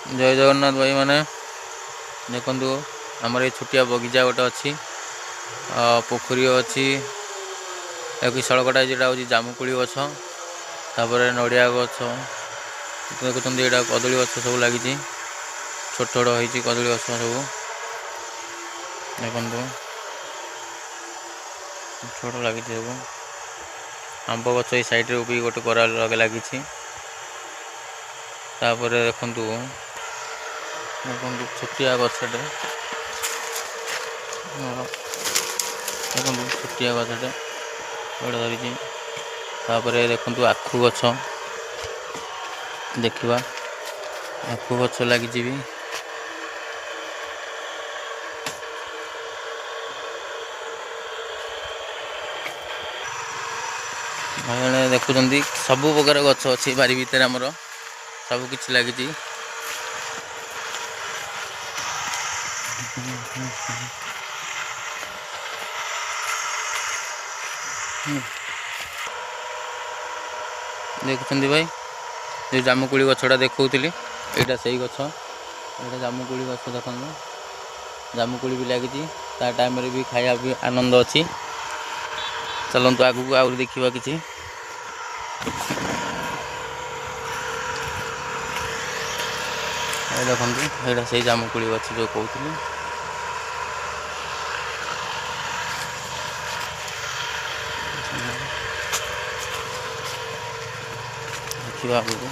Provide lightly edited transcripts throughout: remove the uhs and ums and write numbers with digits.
जय जगन्नाथ भाई मैंने देखु आमर ये छोटिया बगीचा गोटे अच्छी पोखरी अच्छी एक सड़कटा जेटा हूँ जामुकोली गछ तापर नड़िया गछ देखुं यहाँ कदली गछ सब लगी छोट छोट हो कदली गछ सब देखु छोट लगी सब आंब गछ ये साइड भी गोटे करा लगी देखु देखु छोटिया गछटे देखु छोटिया गछटे बड़ा धरी देखु आखु गछ देखा आखु गछ लगी भी भाई देखुं सबु प्रकार गछ अच्छी बारी भितर आमर सब किछ लगी देखुं भाई जो जामुकोली गछटा देखौली यहाँ से गछ यहाँ जामुकोली गछ देख जामुकोली भी लगी टाइम भी खाया भी आनंद अच्छी चलतु आगू आ देखा कि देखो यहाँ से जामुकोली गछ जो कहती देखा आगू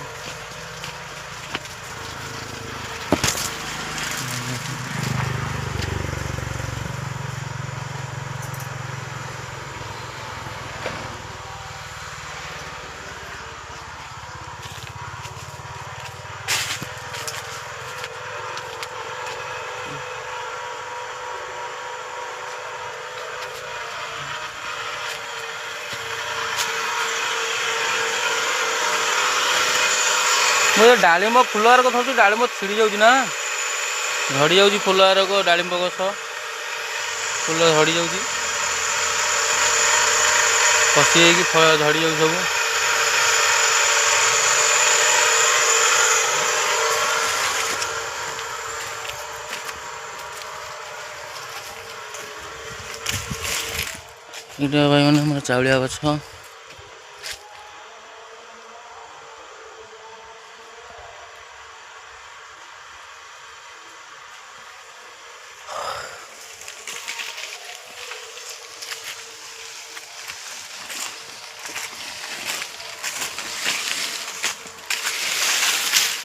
मुझे डालिम फुलहार कथा डालिम छिड़ी जाऊँ ना झड़ी जाऊँ फुलहार को डालिम गछ फुल झड़ी जाऊँ खसी झड़ी जाऊँ सब ये भाई मैंने चाउलिया गछ